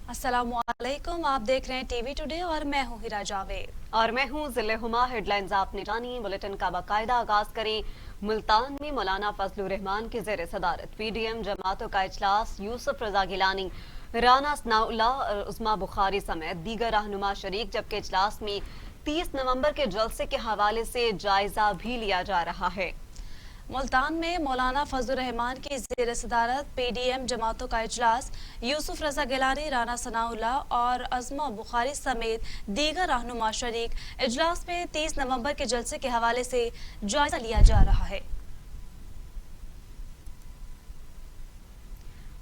अस्सलामुअलैकुम, आप देख रहे हैं टीवी टुडे और मैं हूं हिरा जावेद और मैं हूं जिले हुमा। हेडलाइंस आपने जानी, बुलेटिन का बाकायदा आगाज करें। मुल्तान में मौलाना फजलुर रहमान की जेर सदारत पीडीएम जमातों का इजलास। यूसुफ रजा गिलानी, राना सनाउल्लाह और उस्मा बुखारी समेत दीगर रहनुमा शरीक, जबकि इजलास में 30 नवंबर के जलसे के हवाले से जायजा भी लिया जा रहा है। मुल्तान में मौलाना फजलुर रहमान की जेर सदारत पीडीएम जमातों का इजलास। यूसुफ रजा गिलानी, राना सनाउल्लाह और अज़मा बुखारी समेत दीगर रहनुमा शरीक। इजलास में 30 नवंबर के जलसे के हवाले से जायजा लिया जा रहा है।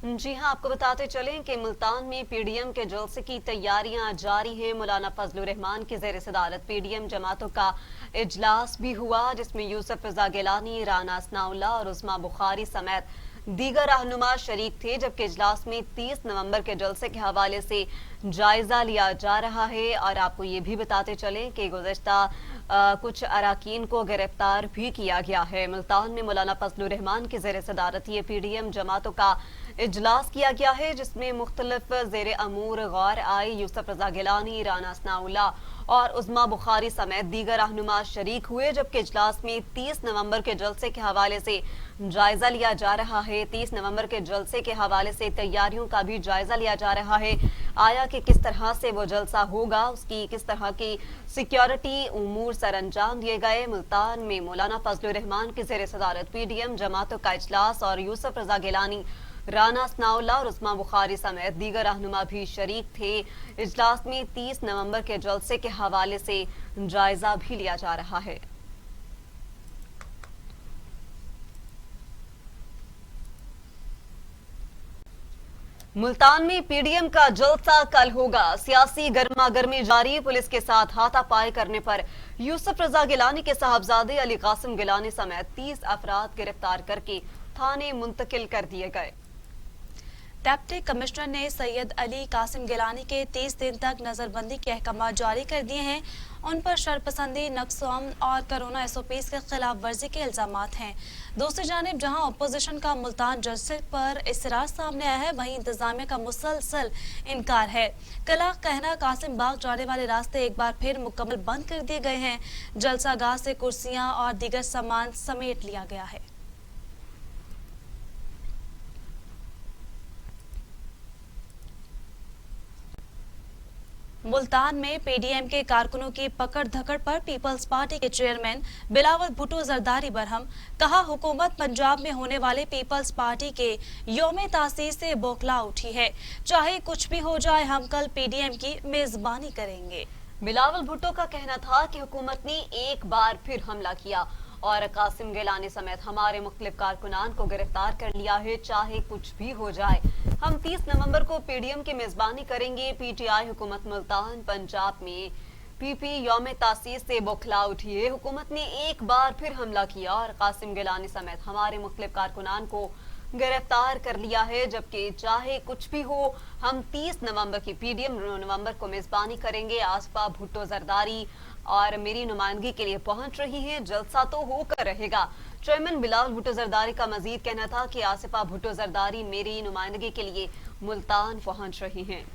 जी हां, आपको बताते चलें कि मुल्तान में पीडीएम के जलसे की तैयारियां जारी हैं। मौलाना फजलुर रहमान की जेर सदारत पीडीएम जमातों का इजलास भी हुआ, जिसमें यूसुफ रजा गिलानी, राना सनाउल्लाह और उस्मा बुखारी समेत दीगर रहनुमा शरीक थे। जबकि इजलास में 30 नवंबर के जलसे के हवाले से जायजा लिया जा रहा है। और आपको ये भी बताते चलें कि गुज़श्ता कुछ अराकीन को गिरफ्तार भी किया गया है। मुल्तान में मौलाना फजलुर रहमान की जेर सदारत ये पीडीएम जमातों का इजलास किया गया है, जिसमें मुख्तलिफ जेर अमूर गौर आई। यूसुफ रजा गिलानी, राना सनाउल्लाह और उस्मा बुखारी समेत दीगर रहनुमा शरीक हुए। जबकि इजलास में 30 नवंबर के जलसे के हवाले से जायजा लिया जा रहा है। 30 नवंबर के जलसे के हवाले से तैयारियों का भी जायजा लिया जा रहा है। आया कि किस तरह से वो जलसा होगा, उसकी किस तरह की सिक्योरिटी उमूर सर अंजाम दिए गए। मुल्तान में मौलाना फजलुर रहमान की जेर सदारत पीडीएम जमातों का इजलास और यूसुफ रजा गिलानी, राना सनाउल्लाह और उस्मा बुखारी समेत दीगर रहनुमा भी शरीक थे। इजलास में 30 नवंबर के जलसे के हवाले से जायजा भी लिया जा रहा है। मुल्तान में पीडीएम का जलसा कल होगा। सियासी गर्मा गर्मी जारी। पुलिस के साथ हाथापाई करने पर यूसुफ रजा गिलानी के साहबजादे अली कासिम गिलानी समेत 30 अफराद गिरफ्तार करके थाने मुंतकिल कर दिए गए। डिप्टी कमिश्नर ने सैयद अली कासिम गिलानी के 30 दिन तक नजरबंदी के अहकाम जारी कर दिए हैं। उन पर शरपसंदी, नक्स-ओ-अमन और कोरोना SOPs के खिलाफ वर्जी के इल्जामात हैं। दूसरी जानिब जहां अपोजिशन का मुल्तान जलसे पर इसरार सामने आया है, वहीं इंतजामिया का मुसलसल इनकार है। कला कहना कासिम बाग जाने वाले रास्ते एक बार फिर मुकम्मल बंद कर दिए गए हैं। जलसा गाह से कुर्सियां और दीगर सामान समेट लिया गया है। मुल्तान में पीडीएम के कारकुनों की पकड़ धकड़ पर पीपल्स पार्टी के चेयरमैन बिलावल भुट्टो जरदारी बरहम। कहा, हुकूमत पंजाब में होने वाले पीपल्स पार्टी के यौम तासीस से बौखला उठी है। चाहे कुछ भी हो जाए, हम कल पीडीएम की मेजबानी करेंगे। बिलावल भुट्टो का कहना था कि हुकूमत ने एक बार फिर हमला किया और कासिम गिलानी समेत हमारे मुख्तलिफ कारकुनान को गिरफ्तार कर लिया है। चाहे कुछ भी हो जाए, हम 30 नवंबर को पीडीएम की मेजबानी करेंगे। पीटीआई हुकूमत मुल्तान पंजाब में पीपी यौम तासीस से बौखला उठी है। हुकूमत ने एक बार फिर हमला किया और कासिम गिलानी समेत हमारे मुख्तलिफ कारकुनान को गिरफ्तार कर लिया है। जबकि चाहे कुछ भी हो, हम 30 नवंबर की पीडीएम नवंबर को मेजबानी करेंगे। आसफा भुट्टो जरदारी और मेरी नुमाइंदगी के लिए पहुंच रही है। जलसा तो होकर रहेगा। चेयरमैन बिलावल भुट्टो जरदारी का मजीद कहना था कि आसिफा भुट्टो जरदारी मेरी नुमाइंदगी के लिए मुल्तान पहुंच रही हैं।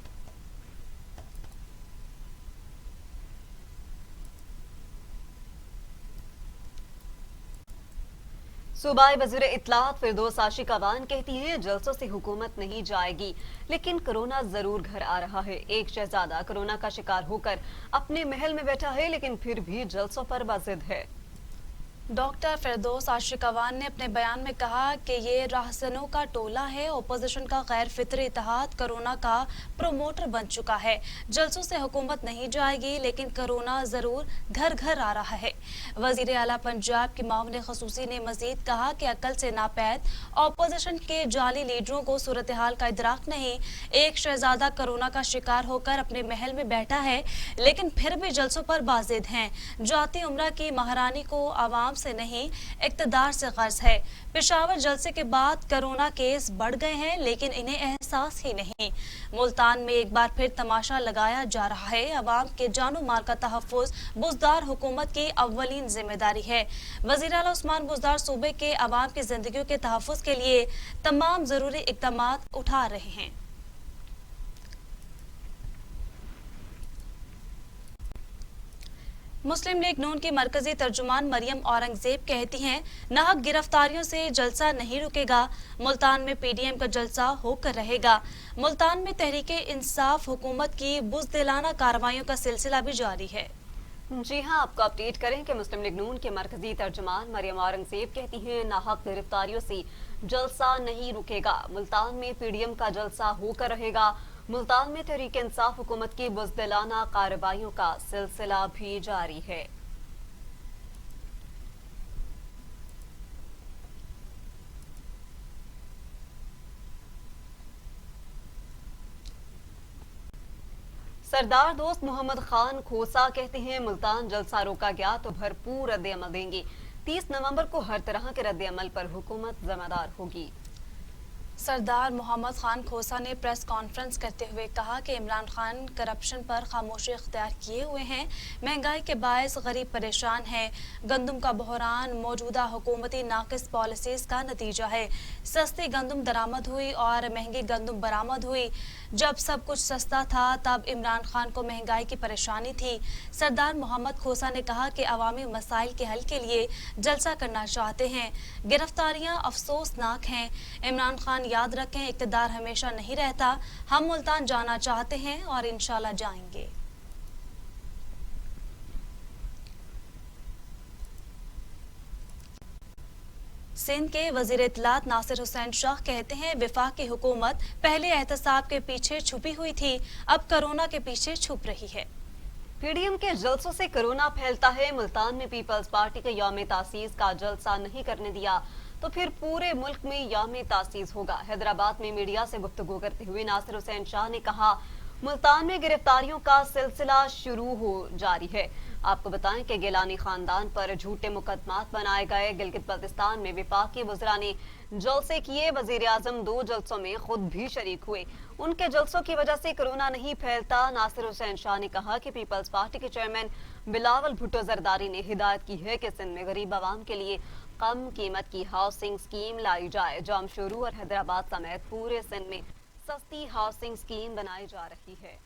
सूबाई वज़ीर इत्तलात फिरदौस आशिकावान कहती है, जलसों से हुकूमत नहीं जाएगी, लेकिन कोरोना जरूर घर आ रहा है। एक शहजादा कोरोना का शिकार होकर अपने महल में बैठा है, लेकिन फिर भी जलसों पर बाजिद है। डॉक्टर फिरदौस आशिकावान ने अपने बयान में कहा कि ये राहसनों का टोला है। ओपोजिशन का गैर फितरी इत्तेहाद कोरोना का प्रोमोटर बन चुका है। जलसों से हुकूमत नहीं जाएगी, लेकिन कोरोना जरूर घर घर आ रहा है। वजीर आला पंजाब की मामले खसूसी ने मजीद कहा कि अकल से नापैद ओपोजिशन के जाली लीडरों को सूरत हाल का इदराक नहीं। एक शहजादा कोरोना का शिकार होकर अपने महल में बैठा है, लेकिन फिर भी जलसों पर बाजिद हैं। जाती उम्रा की महारानी को आवाम से नहीं इक़्तिदार से गर्ज है। पेशावर जलसे के बाद कोरोना केस बढ़ गए हैं, लेकिन इन्हें एहसास ही नहीं। मुल्तान में एक बार फिर तमाशा लगाया जा रहा है। अवाम के जानो माल का तहफ़्फ़ुज़ बुज़दार हुकूमत की अव्वलीन जिम्मेदारी है। वज़ीर आला उस्मान बुज़दार सूबे के अवाम की जिंदगियों के तहफ़्फ़ुज़ के लिए तमाम ज़रूरी इक़दामात उठा रहे हैं। मुस्लिम लीग नून की मरकजी तर्जुमान मरियम औरंगजेब कहती हैं, नाहक गिरफ्तारियों से जलसा नहीं रुकेगा। मुल्तान में पीडीएम का जलसा होकर रहेगा। मुल्तान में तहरीके इंसाफ हुकूमत की बुज़दिलाना कार्रवाइयों का सिलसिला भी जारी है। जी हां, आपको अपडेट करें कि मुस्लिम लीग नून के मरकजी तर्जुमान मरियम औरंगजेब कहती हैं, नाहक गिरफ्तारियों से जलसा नहीं रुकेगा। मुल्तान में पीडीएम का जलसा होकर रहेगा। मुल्तान में तहरीक इंसाफ हुकूमत की बुज़दिलाना कार्रवाइयों का सिलसिला भी जारी है। सरदार दोस्त मोहम्मद खान खोसा कहते हैं, मुल्तान जलसा रोका गया तो भरपूर रद्द अमल देंगे। 30 नवंबर को हर तरह के रद्द अमल पर हुकूमत जिम्मेदार होगी। सरदार मोहम्मद खान खोसा ने प्रेस कॉन्फ्रेंस करते हुए कहा कि इमरान खान करप्शन पर खामोशी इख्तियार किए हुए हैं। महंगाई के बायस गरीब परेशान है। गंदम का बहरान मौजूदा हुकूमती नाकिस पॉलिसीज का नतीजा है। सस्ती गंदम दरामद हुई और महंगी गंदम बरामद हुई। जब सब कुछ सस्ता था तब इमरान खान को महंगाई की परेशानी थी। सरदार मोहम्मद खोसा ने कहा कि अवामी मसाइल के हल के लिए जलसा करना चाहते हैं। गिरफ्तारियां अफसोसनाक हैं। इमरान खान याद रखें, इक़्तिदार हमेशा नहीं रहता। हम मुल्तान जाना चाहते हैं और इंशाल्लाह जाएंगे। सिंध के वजीर इत्तलात नासिर हुसैन शाह कहते हैं, वफाकी हुकूमत पहले एहतसाब के पीछे छुपी हुई थी, अब कोरोना के पीछे छुप रही है। पीडीएम के जलसों से कोरोना फैलता है। मुल्तान में पीपल्स पार्टी के यौम तासीस का जलसा नहीं करने दिया तो फिर पूरे मुल्क में यौम तासीस होगा। हैदराबाद में मीडिया से गुफ्तगू करते हुए नासिर हुसैन शाह ने कहा, मुल्तान में गिरफ्तारियों का सिलसिला शुरू हो जारी है। आपको बताएं कि गिलानी खानदान पर झूठे मुकदमात बनाए गए। गिलगित बल्तिस्तान में विफाकी वज़रा ने जलसे किए। वजीर आजम 2 जलसों में खुद भी शरीक हुए। उनके जलसों की वजह से कोरोना नहीं फैलता। नासिर हुसैन शाह ने कहा कि पीपल्स पार्टी के चेयरमैन बिलावल भुट्टो जरदारी ने हिदायत की है कि सिंध में गरीब आवाम के लिए कम कीमत की हाउसिंग स्कीम लाई जाए। जामशोरू और हैदराबाद समेत पूरे सिंध में सस्ती हाउसिंग स्कीम बनाई जा रही है।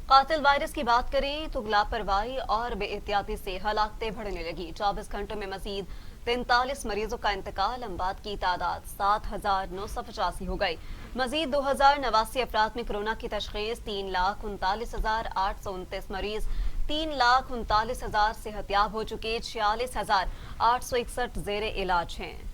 कातिल वायरस की बात करें तो लापरवाही और बेएहतियाती से हलाकतें बढ़ने लगी। 24 घंटों में मजीद 43 मरीजों का इंतकाल। अमवात की तादाद 7,985 हो गई। मजीद 2,089 अफराद में कोरोना की तशखीस। 3,39,829 मरीज 3,39,000 सेहतयाब हो चुके। 46,861 जेर इलाज हैं।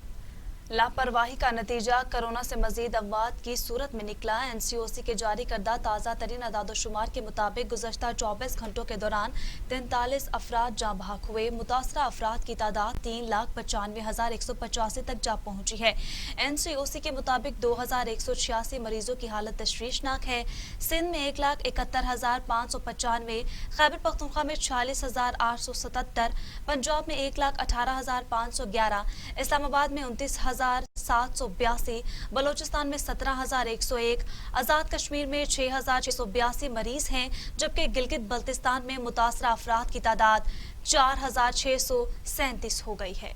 लापरवाही का नतीजा कोरोना से मजीद अमवात की सूरत में निकला। एनसीओसी के जारी करदा ताज़ा तरीन अदादोशुमार के मुताबिक गुज़श्ता 24 घंटों के दौरान 43 अफराद जाँ बहक हुए। मुतासरा अफराद की तादाद 3,95,185 तक जा पहुँची है। एनसीओसी के मुताबिक 2,186 मरीजों की हालत तशवीशनाक है। सिंध में 1,71,595, खैबर पख्तूनख्वा में 46,877, पंजाब में 1,18,511, इस्लामाबाद में 29,782, बलोचिस्तान में 17,101, आज़ाद कश्मीर में 6,682 मरीज हैं, जबकि गिलगित बल्तिस्तान में मुतासरा अफराद की तादाद 4,637 हो गई है।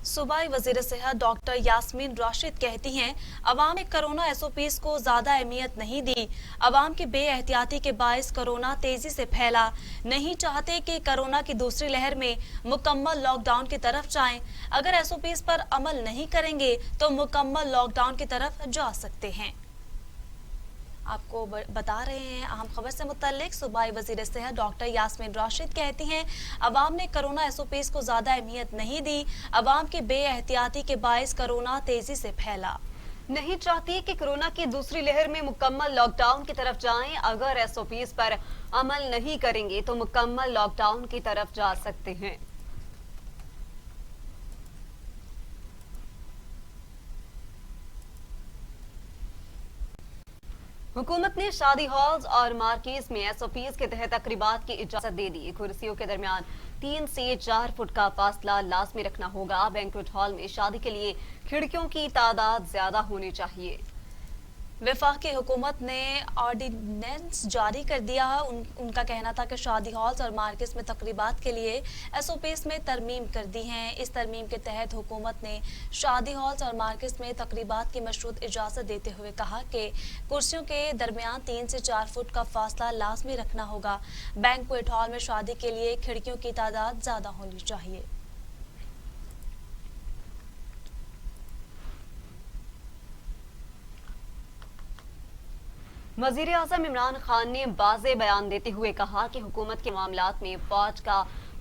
सूबाई वजीर सेहत डॉक्टर यास्मीन राशिद कहती हैं, अवाम ने कोरोना एसओपीज को ज्यादा अहमियत नहीं दी। अवाम की बेएहतियाती के बायस कोरोना तेजी से फैला। नहीं चाहते कि कोरोना की दूसरी लहर में मुकम्मल लॉकडाउन की तरफ जाएं। अगर एसओपीज पर अमल नहीं करेंगे तो मुकम्मल लॉकडाउन की तरफ जा सकते हैं। आपको बता रहे हैं अहम खबर से मुताल्लिक। सूबाई वजीर सेहत डॉक्टर यास्मीन राशिद कहती हैं, अवाम ने कोरोना एसओपीज को ज्यादा अहमियत नहीं दी। अवाम की बेएहतियाती के बायस कोरोना तेजी से फैला। नहीं चाहती कि कोरोना की दूसरी लहर में मुकम्मल लॉकडाउन की तरफ जाएं। अगर एसओपीज पर अमल नहीं करेंगे तो मुकम्मल लॉकडाउन की तरफ जा सकते हैं। हुकूमत ने शादी हॉल्स और मार्केज में एसओपीज के तहत तकरीबात की इजाजत दे दी। कुर्सियों के दरमियान 3 से 4 फुट का फासला लाजमी रखना होगा। बैंक्वेट हॉल में शादी के लिए खिड़कियों की तादाद ज्यादा होनी चाहिए। वफाकी हुकूमत ने ऑर्डिनेंस जारी कर दिया। उनका कहना था कि शादी हॉल्स और मार्केट्स में तकरीबात के लिए एसओपीज में तरमीम कर दी हैं। इस तरमीम के तहत हुकूमत ने शादी हॉल्स और मार्केट्स में तकरीबात की मशरूत इजाज़त देते हुए कहा कि कुर्सियों के दरमियान 3 से 4 फुट का फासला लाजमी रखना होगा। बैंक्वेट हॉल में शादी के लिए खिड़कियों की तादाद ज़्यादा होनी चाहिए। वजीर आजम इमरान खान ने वाज़ेह बयान देते हुए कहा कि हुकूमत के मामलात में फौज का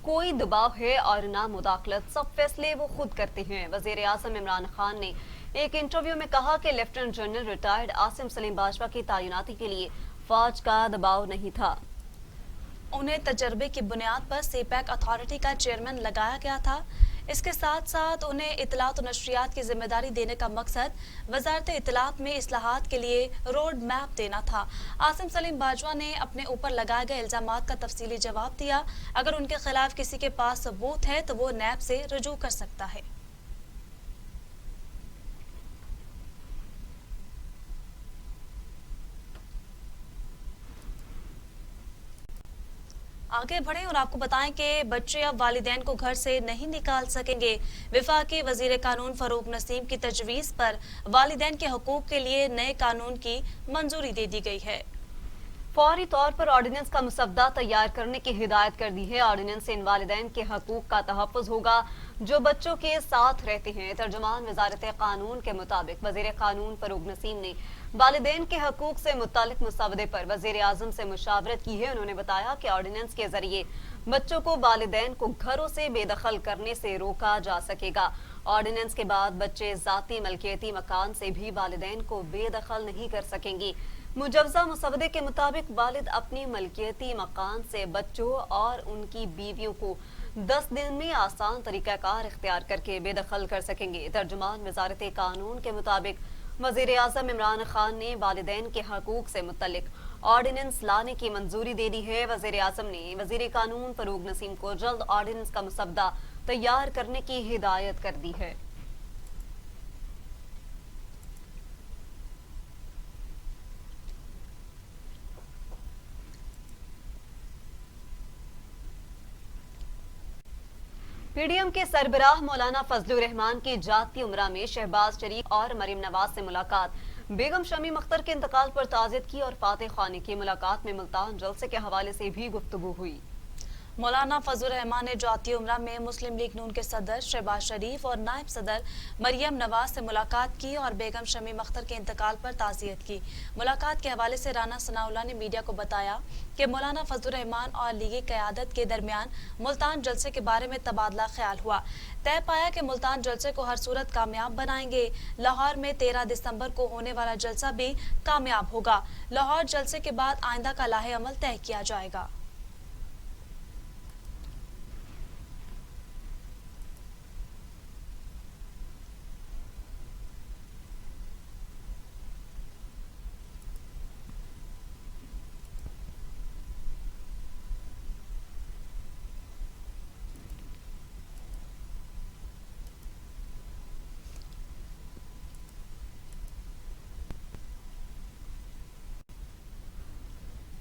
कोई दबाव है और ना मुदाखलत, सब फैसले वो खुद करते हैं। वजीर आजम इमरान खान ने एक इंटरव्यू में कहा कि lieutenant general retired Asim Salim Bajwa की तैनाती के लिए फौज का दबाव नहीं था। उन्हें तजर्बे की बुनियाद पर सीपैक अथॉरिटी का चेयरमैन लगाया गया था। इसके साथ साथ उन्हें इत्तलात और नशरियात की जिम्मेदारी देने का मकसद वजारत इत्तलात में इस्लाहात के लिए रोड मैप देना था। आसिम सलीम बाजवा ने अपने ऊपर लगाए गए इल्जामात का तफसीली जवाब दिया। अगर उनके खिलाफ किसी के पास सबूत है तो वो नैब से रुजू कर सकता है। आगे बढ़े और आपको बताएं कि बच्चे अब वालिदैन को घर से नहीं निकाल सकेंगे। वफाकी वजीर कानून फरूक नसीम की तजवीज़ पर वालिदैन के हकूक के लिए नए कानून की मंजूरी दे दी गई है। फौरी तौर पर ऑर्डिनेंस का मुसद्दा तैयार करने की हिदायत कर दी है। ऑर्डिनेंस से इन वालिदैन के हकूक का तहफ़्फ़ुज़ होगा जो बच्चों के साथ रहते हैं। तर्जुमान वजारत कानून के मुताबिक वजीर कानून फरूक नसीम ने वालिदैन के हकूक से मुतालिक मुसवदे पर वजीर आजम से मुशावरत की है। उन्होंने बताया कि ऑर्डिनेंस के जरिए बच्चों को वालिदैन को घरों से बेदखल करने से रोका जा सकेगा। ऑर्डिनेंस के बाद बच्चे जाती मलकियती मकान से भी वालिदैन को बेदखल नहीं कर सकेंगे। मुजवजा मुसवदे के मुताबिक वालिद अपनी मलकियती मकान से बच्चों और उनकी बीवियों को 10 दिन में आसान तरीकाकार इख्तियार करके बेदखल कर सकेंगे। तर्जुमान वजारत कानून के मुताबिक वजीर आजम इमरान खान ने वालिदैन के हकूक से मुतल्लिक ऑर्डिनेंस लाने की मंजूरी दे दी है। वजीर आजम ने वजीर कानून फरूक नसीम को जल्द ऑर्डिनेंस का मुसवदा तैयार करने की हिदायत कर दी है। पीडीएम के सरबराह मौलाना फजलुर रहमान की जाती उमरा में शहबाज शरीफ और मरीम नवाज से मुलाकात। बेगम शमीम अख्तर के इंतकाल पर ताज़ियत की और फातेह खानी की मुलाकात में मुल्तान जलसे के हवाले से भी गुफ्तगू हुई। मौलाना फजलुर रहमान ने जाती उमरा में मुस्लिम लीग नून के सदर शहबाज शरीफ और नायब सदर मरियम नवाज से मुलाकात की और बेगम शमीम अख्तर के इंतकाल पर ताज़ियत की। मुलाकात के हवाले से राना सनाउल्लाह ने मीडिया को बताया कि मौलाना फजलुर रहमान और लीगी क़यादत के दरमियान मुल्तान जलसे के बारे में तबादला ख्याल हुआ। तय पाया कि मुल्तान जलसे को हर सूरत कामयाब बनाएंगे। लाहौर में 13 दिसंबर को होने वाला जलसा भी कामयाब होगा। लाहौर जलसे के बाद आइंदा का लाहे अमल तय किया जाएगा।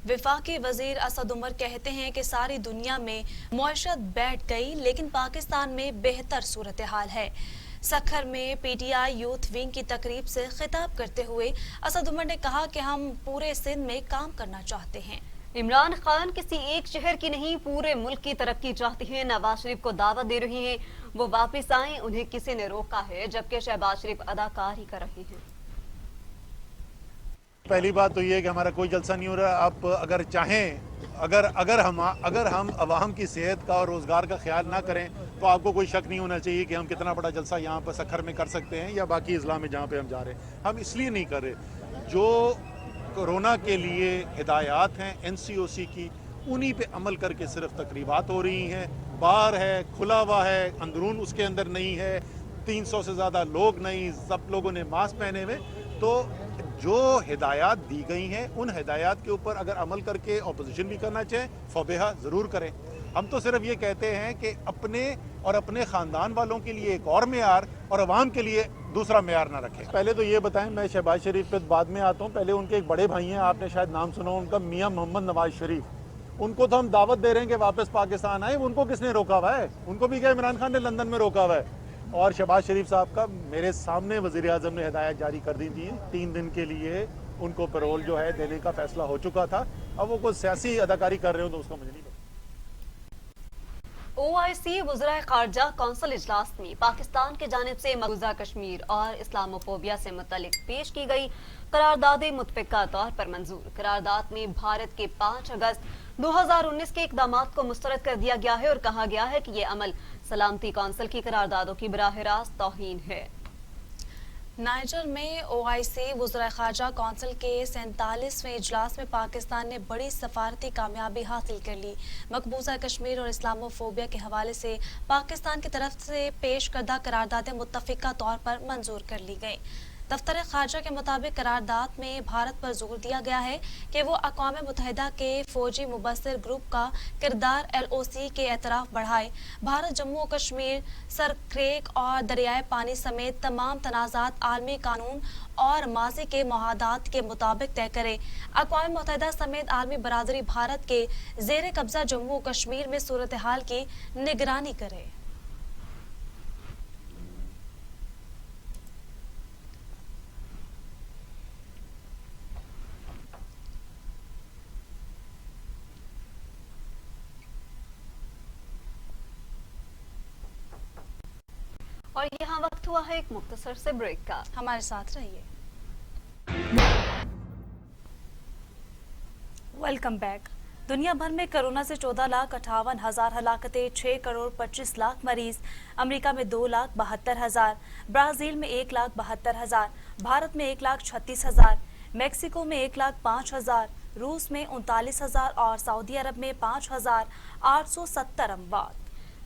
वफाकी वजीर असद उमर कहते हैं कि सारी दुनिया में मुआशरत बैठ गई लेकिन पाकिस्तान में बेहतर सूरत हाल है। सखर में पीटीआई यूथ विंग की तकरीब से खिताब करते हुए असद उमर ने कहा कि हम पूरे सिंध में काम करना चाहते हैं। इमरान खान किसी एक शहर की नहीं पूरे मुल्क की तरक्की चाहते हैं। नवाज शरीफ को दावत दे रही हैं वो वापस आए, उन्हें किसी ने रोका है, जबकि शहबाज शरीफ अदाकारी कर रहे हैं। पहली बात तो ये है कि हमारा कोई जलसा नहीं हो रहा। आप अगर चाहें, अगर हम अवाम की सेहत का और रोज़गार का ख्याल ना करें तो आपको कोई शक नहीं होना चाहिए कि हम कितना बड़ा जलसा यहाँ पर सखर में कर सकते हैं या बाकी अजला में जहाँ पे हम जा रहे हैं। हम इसलिए नहीं कर रहे। जो कोरोना के लिए हिदायत हैं NCOC की, उन्हीं पे अमल करके सिर्फ तकरीबात हो रही हैं। बाहर है, खुला हुआ है, अंदरून उसके अंदर नहीं है, 300 से ज़्यादा लोग नहीं, सब लोगों ने मास्क पहने हुए। तो जो हिदायत दी गई हैं उन हिदायत के ऊपर अगर अमल करके अपोजिशन भी करना चाहे फबेहा ज़रूर करें। हम तो सिर्फ ये कहते हैं कि अपने और अपने ख़ानदान वालों के लिए एक और मेयार और अवाम के लिए दूसरा मेयार ना रखें। पहले तो ये बताएं, मैं शहबाज शरीफ पे बाद में आता हूँ, पहले उनके एक बड़े भाई हैं, आपने शायद नाम सुना, उनका मियाँ मोहम्मद नवाज शरीफ। उनको तो हम दावत दे रहे हैं कि वापस पाकिस्तान आए, उनको किसने रोका हुआ है? उनको भी क्या इमरान खान ने लंदन में रोका हुआ है? और शहबाज शरीफ साहब का मेरे सामने वज़ीर आज़म ने हिदायत जारी कर दी थी, 3 दिन के लिए उनको पैरोल जो है देने का फैसला हो चुका था। अब वो कोई सियासी अदाकारी कर रहे हो तो उसका मुझे नहीं पता। OIC वज़राए ख़ारजा कौंसिल इजलास में पाकिस्तान की जानिब से मकबूजा कश्मीर और इस्लामोफोबिया से मुतल्लिक पेश की गई करारदादें मुतफ़िक़ा तौर पर मंजूर। करारदाद में भारत के 5 अगस्त 2019 के इक़दामात को मुस्तरद कर दिया गया है और कहा गया है कि ये अमल सलामती कौंसिल की करारदादों की बराह रास्त तौहीन है। नाइजर में OIC वज़राए ख़ारजा कौंसिल के 47वें इजलास में पाकिस्तान ने बड़ी सफारती कामयाबी हासिल कर ली। मकबूजा कश्मीर और इस्लामोफोबिया के हवाले से पाकिस्तान की तरफ से पेश करदा करारदादें मुत्तफ़िक़ा तौर पर मंजूर कर ली गई। दफ्तर खारजा के मुताबिक करारदाद में भारत पर जोर दिया गया है कि वो अक़वाम मुत्तहिदा के फौजी मुबस्सिर ग्रुप का किरदार LOC के एतराफ़ बढ़ाए। भारत जम्मू और कश्मीर, सरक्रेक और दरियाए पानी समेत तमाम तनाज़ात आलमी कानून और माजी के मुआहदात के मुताबिक तय करे। अक़वाम मुत्तहिदा समेत आलमी बरादरी भारत के ज़ेर कब्ज़ा जम्मू और कश्मीर में सूरत हाल की निगरानी करे। और यहाँ वक्त हुआ है एक मुख्तसर से ब्रेक का। हमारे साथ रहिए। Welcome back. दुनिया भर में कोरोना से 14,58,000 हलाकतें, 6,25,00,000 मरीज, अमेरिका में 2,72,000, ब्राजील में 1,72,000, भारत में 1,36,000, मैक्सिको में 1,05,000, रूस में 39,000 और सऊदी अरब में 5,870 अमवात।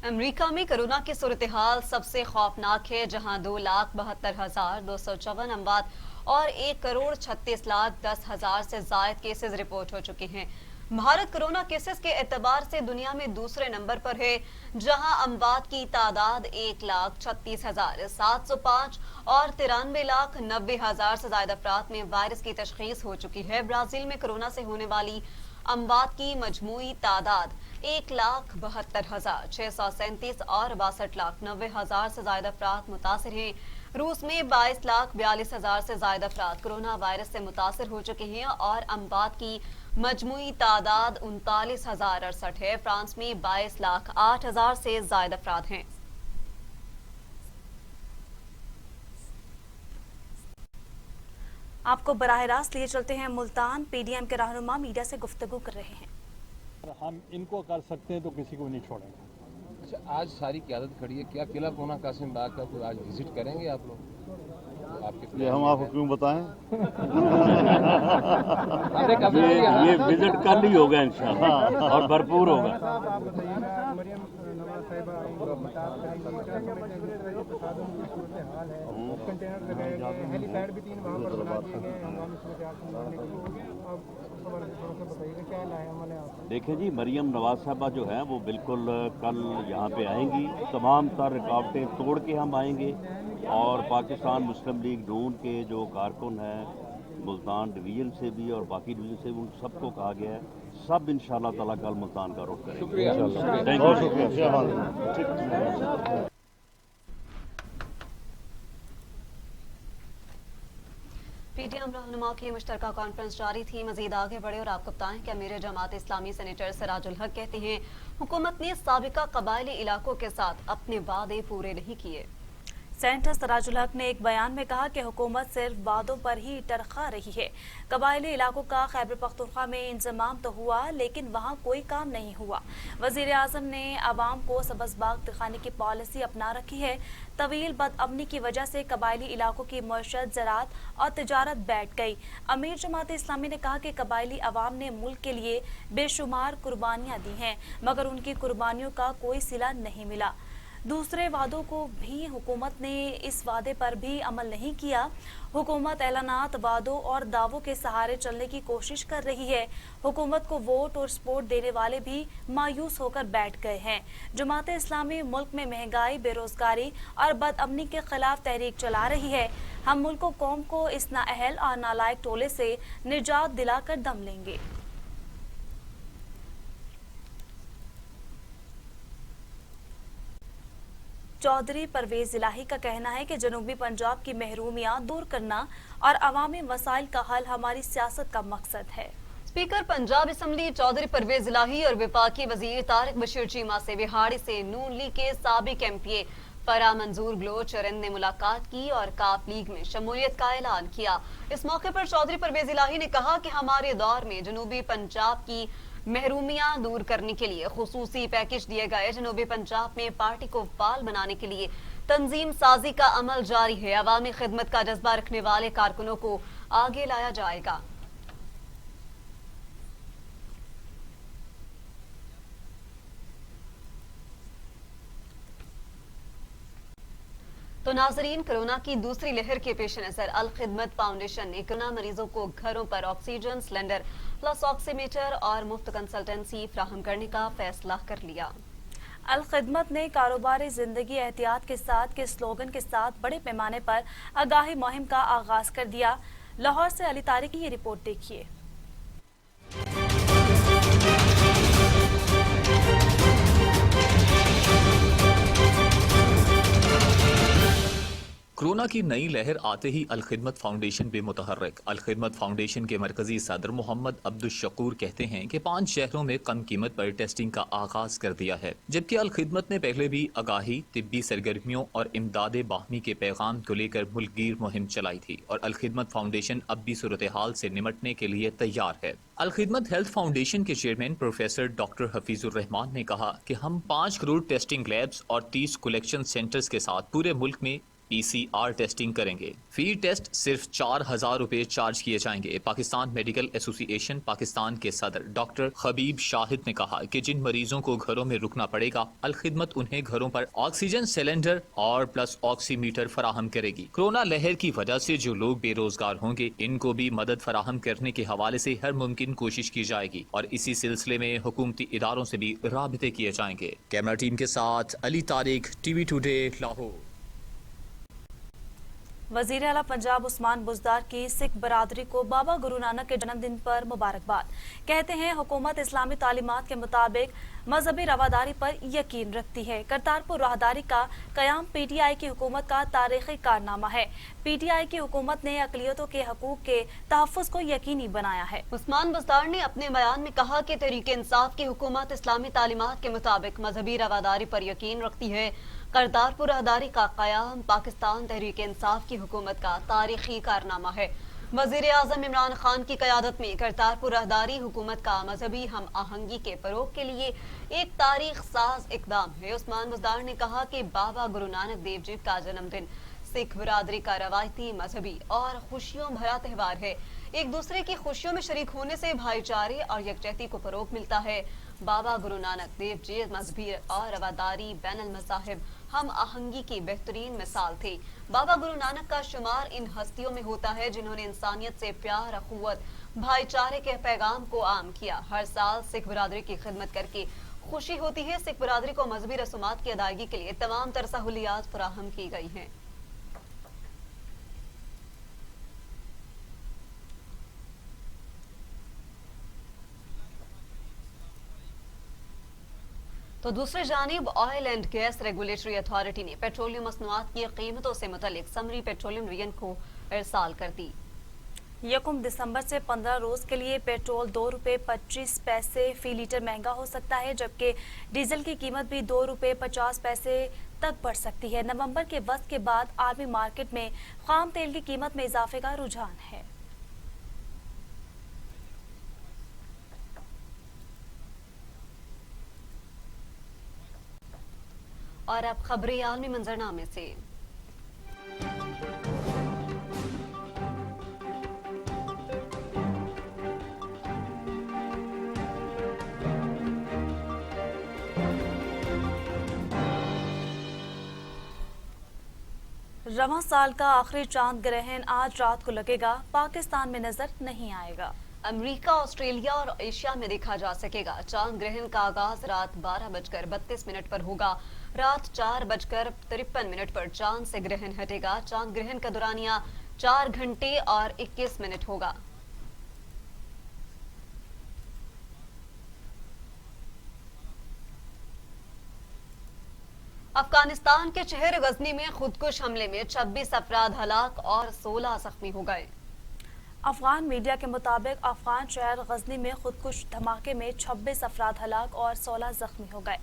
अमेरिका में कोरोना की सूरत हाल सबसे खौफनाक है, जहां 2,72,254 अमवात और 1,36,10,000 से ज्यादा केसेस रिपोर्ट हो चुके हैं। भारत कोरोना केसेस के एतबार से दुनिया में दूसरे नंबर पर है, जहां अमवात की तादाद 1,36,705 और 93,90,000 से ज्यादा अफराद में वायरस की तशखीस हो चुकी है। ब्राजील में कोरोना से होने वाली अमवात की मजमूई तादाद 1,72,637 और 62,90,000 से ज्यादा अफराद मुतासिर हैं। रूस में 22,42,000 से ज्यादा अफराद कोरोना वायरस से मुतासिर हो चुके हैं और अमवात की मजमूई तादाद 39,068 है। फ्रांस में 22,08,000 से ज्यादा अफराद हैं। आपको बराह रास्त लिए चलते हैं मुल्तान। PDM के रहनुमा मीडिया से गुफ्तगू कर रहे हैं। हम इनको कर सकते हैं तो किसी को नहीं छोड़ेंगे। अच्छा, आज सारी क़यादत खड़ी है, क्या किला कोना कासिम बाग का कोई आज विजिट करेंगे आप लोग? ये हम आपको क्यों बताएं? ये विजिट कल ही होगा इंशाल्लाह और भरपूर होगा। देखें जी, मरियम नवाज साहबा जो है वो बिल्कुल कल यहाँ पे आएंगी। तमाम तर रुकावटें तोड़ के हम आएंगे और पाकिस्तान मुस्लिम लीग नून के जो कारकुन हैं मुल्तान डिवीज़न से भी और बाकी डिवीज़न से, उन सबको कहा गया है सब इंशाल्लाह ताला कल मुल्तान का रुख करेंगे। शुक्रिया। Thank you. PDM रहनुमा की मुश्तरका कॉन्फ्रेंस जारी थी। मजीद आगे बढ़े और आपको बताएं कि अमीर जमात इस्लामी सेनेटर सिराजुल हक कहते हैं हुकूमत ने साबिका कबायली इलाकों के साथ अपने वादे पूरे नहीं किए। सेनेटर सिराजुल हक ने एक बयान में कहा कि हुकूमत सिर्फ वादों पर ही टरखा रही है। कबायली इलाकों का खैबर पख्तूनख्वा में इंजमाम तो हुआ लेकिन वहाँ कोई काम नहीं हुआ। वजीर आज़म ने आवाम को सबज़बाग दिखाने की पॉलिसी अपना रखी है। तवील बदअमनी की वजह से कबायली इलाकों की मईशत, ज़राअत और तिजारत बैठ गई। अमीर जमात इस्लामी ने कहा कि कबायली अवाम ने मुल्क के लिए बेशुमार कुर्बानियाँ दी हैं मगर उनकी कुर्बानियों का कोई सिला नहीं मिला। दूसरे वादों को भी हुकूमत ने इस वादे पर भी अमल नहीं किया। हुकूमत ऐलानात, वादों और दावों के सहारे चलने की कोशिश कर रही है। हुकूमत को वोट और सपोर्ट देने वाले भी मायूस होकर बैठ गए हैं। जमात इस्लामी मुल्क में महंगाई, बेरोजगारी और बदअमनी के खिलाफ तहरीक चला रही है। हम मुल्क और कौम को इस नाअहल और नालायक टोले से निजात दिलाकर दम लेंगे। चौधरी परवेज इलाही का कहना है कि जनूबी पंजाब की महरूमियां दूर करना और अवामी मसाइल का हल हमारी सियासत का मकसद है। स्पीकर पंजाब असम्बली चौधरी परवेज इलाही और विफाकी वजीर तारिक बशीर चीमा से बिहाड़ी से नून लीग के साबिक एमपीए फरा मंजूर ग्लोचरन ने मुलाकात की और काफ लीग में शमूलियत का ऐलान किया। इस मौके पर चौधरी परवेज इलाही ने कहा कि हमारे दौर में जनूबी पंजाब की महरूमियां दूर करने के लिए खुसूसी पैकेज दिए गए। जनूबी पंजाब में पार्टी को फाल बनाने के लिए तंजीम साजी का अमल जारी है। अवामी खिदमत का जज्बा रखने वाले कारकुनों को आगे लाया जाएगा। तो नाजरीन, कोरोना की दूसरी लहर के पेश नजर अल खिदमत फाउंडेशन ने कोरोना मरीजों को घरों पर ऑक्सीजन सिलेंडर प्लस ऑक्सीमीटर और मुफ्त कंसल्टेंसी फ्राहम करने का फैसला कर लिया। अल खिदमत ने कारोबारी जिंदगी एहतियात के साथ के स्लोगन के साथ बड़े पैमाने पर आगाही मुहिम का आगाज कर दिया। लाहौर से अली तारिक की ये रिपोर्ट देखिए। कोरोना की नई लहर आते ही अल खिदमत फाउंडेशन बेमुतहर्रिक। अल खिदमत फाउंडेशन के मरकजी सदर मोहम्मद अब्दुल शकूर कहते हैं कि 5 शहरों में कम कीमत पर टेस्टिंग का आगाज कर दिया है, जबकि अल खिदमत ने पहले भी आगाही, तिब्बी सरगर्मियों और इमदाद बाहमी के पैगाम को लेकर मुल्कगीर मुहिम चलाई थी और अल खिदमत फाउंडेशन अब भी सूरत हाल से निमटने के लिए तैयार है। अल खिदमत हेल्थ फाउंडेशन के chairman professor doctor Hafeezur Rahman ने कहा कि हम 5 करोड़ टेस्टिंग लैब्स और 30 कलेक्शन सेंटर्स के साथ पूरे मुल्क में PCR टेस्टिंग करेंगे। फी टेस्ट सिर्फ 4,000 रुपए चार्ज किए जाएंगे। पाकिस्तान मेडिकल एसोसिएशन पाकिस्तान के सदर डॉक्टर खबीब शाहिद ने कहा कि जिन मरीजों को घरों में रुकना पड़ेगा, अल खिदमत उन्हें घरों पर ऑक्सीजन सिलेंडर और प्लस ऑक्सीमीटर फराहम करेगी। कोरोना लहर की वजह से जो लोग बेरोजगार होंगे, इनको भी मदद फराहम करने के हवाले से हर मुमकिन कोशिश की जाएगी और इसी सिलसिले में हुकूमती इदारों से भी राबिते किए जाएंगे। कैमरा टीम के साथ अली तारिक, TV टुडे, लाहौर। वजीर आला पंजाब उस्मान बुज़दार की सिख बरादरी को बाबा गुरु नानक के जन्मदिन पर मुबारकबाद। कहते हैं हुकूमत इस्लामी तालीमात के मुताबिक मजहबी रवादारी पर यकीन रखती है। करतारपुर राहदारी का कयाम PTI की हुकूमत का तारीखी कारनामा है। PTI की हुकूमत ने अक़लियतों के हकूक के तहफ़्फ़ुज़ को यकीनी बनाया है। उस्मान बुज़दार ने अपने बयान में कहा कि तहरीक इंसाफ की हुकूमत इस्लामी तालीमात के मुताबिक मजहबी रवादारी पर यकीन रखती है। करतारपुर राहदारी का कयाम पाकिस्तान तहरीक इंसाफ की हुकूमत का तारीखी कारनामा है। वज़ीर आज़म इमरान खान की क़यादत में करतारपुर राहदारी हुकूमत का मजहबी हम आहंगी के फ़रोग़ के लिए एक तारीख साज इक़दाम है। उस्मान बुज़दार ने कहा कि बाबा गुरु नानक देव जी का जन्मदिन सिख बरादरी का रवायती, मजहबी और खुशियों भरा त्यौहार है। एक दूसरे की खुशियों में शरीक होने से भाईचारे और यकजहती को फ़रोग़ मिलता है। बाबा गुरु नानक देव जी मजहबी और रवादारी, बैनुल मज़ाहिब हम आहंगी की बेहतरीन मिसाल थे। बाबा गुरु नानक का शुमार इन हस्तियों में होता है जिन्होंने इंसानियत से प्यार, अखुवत, भाईचारे के पैगाम को आम किया। हर साल सिख बरादरी की खिदमत करके खुशी होती है। सिख बरादरी को मजहबी रसूमात की अदायगी के लिए तमाम तरह सहूलियात फराहम की गई हैं। तो दूसरी जानिब oil and gas regulatory authority ने पेट्रोलियम मसनूआत की कीमतों से मुतल्लिक समरी पेट्रोलियम रियन को इरसाल कर दी। 1 दिसंबर से 15 रोज के लिए पेट्रोल 2 रुपए 25 पैसे फी लीटर महंगा हो सकता है, जबकि डीजल की कीमत भी 2 रुपए 50 पैसे तक बढ़ सकती है। नवंबर के वक्त के बाद आलमी मार्केट में खाम तेल की कीमत में इजाफे का रुझान है। और अब खबरें आलमी मंजरनामे से। रवां साल का आखिरी चांद ग्रहण आज रात को लगेगा, पाकिस्तान में नजर नहीं आएगा। अमेरिका, ऑस्ट्रेलिया और एशिया में देखा जा सकेगा। चांद ग्रहण का आगाज रात 12:32 पर होगा। रात 4:53 पर चांद से ग्रहण हटेगा। चांद ग्रहण का दौरानिया 4 घंटे और 21 मिनट होगा। अफगानिस्तान के शहर गजनी में खुदकुश हमले में 26 अफराद हलाक और 16 जख्मी हो गए। अफगान मीडिया के मुताबिक अफगान शहर गजनी में खुदकुश धमाके में 26 अफराद हलाक और 16 जख्मी हो गए।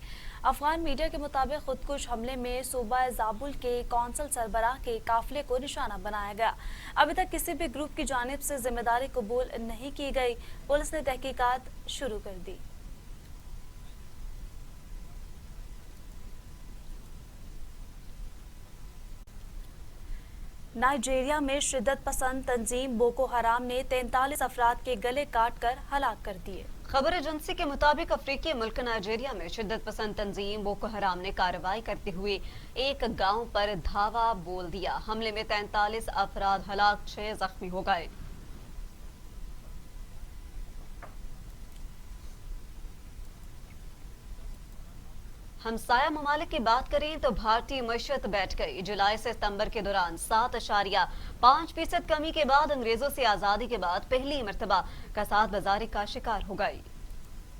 अफगान मीडिया के मुताबिक खुदकुश हमले में सूबा जाबुल के कौंसल सरबराह के काफिले को निशाना बनाया गया। अभी तक किसी भी ग्रुप की जानिब से जिम्मेदारी कबूल नहीं की गई। पुलिस ने तहकीकात शुरू कर दी। नाइजीरिया में शिद्दत पसंद तंजीम बोको हराम ने 43 अफराद के गले काट कर हलाक कर दिए। खबर एजेंसी के मुताबिक अफ्रीकी मुल्क नाइजीरिया में शिद्दत पसंद तंजीम बोको हराम ने कार्रवाई करते हुए एक गांव पर धावा बोल दिया। हमले में 43 अफराद हलाक, 6 जख्मी हो गए। हमसाया ममालिक की बात करें तो भारतीय मईशत बैठ गई। जुलाई से सितंबर के दौरान 7.5% कमी के बाद अंग्रेजों से आजादी के बाद पहली मर्तबा कसाद बाजारी का शिकार हो गई।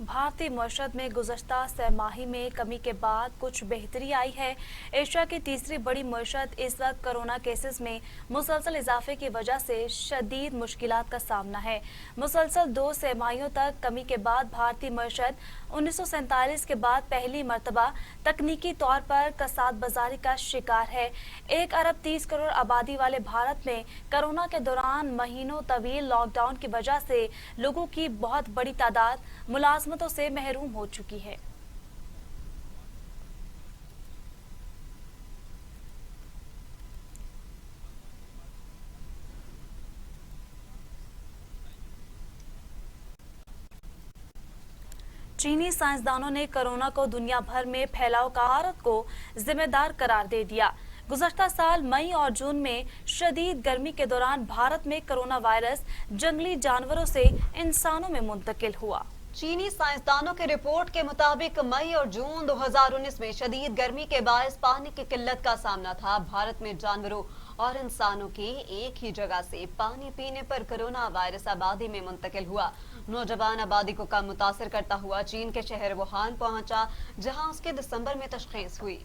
भारतीय मईशत में गुज़श्ता सहमाही में कमी के बाद कुछ बेहतरी आई है। एशिया की तीसरी बड़ी मईशत इस वक्त कोरोना केसेस में मुसलसल इजाफे की वजह से शदीद मुश्किलात का सामना है। मुसलसल 2 सहमाहियों तक कमी के बाद भारतीय मईशत 1947 के बाद पहली मर्तबा तकनीकी तौर पर कसाद बाजारी का शिकार है। 1 अरब 30 करोड़ आबादी वाले भारत में कोरोना के दौरान महीनों तवील लॉकडाउन की वजह से लोगों की बहुत बड़ी तादाद मुलाजमतों से महरूम हो चुकी है। चीनी साइंसदानों ने कोरोना को दुनिया भर में फैलाव का भारत को जिम्मेदार करार दे दिया। गुज़श्ता साल मई और जून में शदीद गर्मी के दौरान भारत में कोरोना वायरस जंगली जानवरों से इंसानों में मुंतकिल हुआ। चीनी साइंसदानों की रिपोर्ट के मुताबिक मई और जून 2019 में शदीद गर्मी के बायस पानी की किल्लत का सामना था। भारत में जानवरों और इंसानों के एक ही जगह से पानी पीने पर कोरोना वायरस आबादी में मुंतकिल हुआ। नौजवान आबादी को कम मुतासर करता हुआ चीन के शहर वुहान पहुंचा, जहां उसके दिसंबर में तशखीस हुई।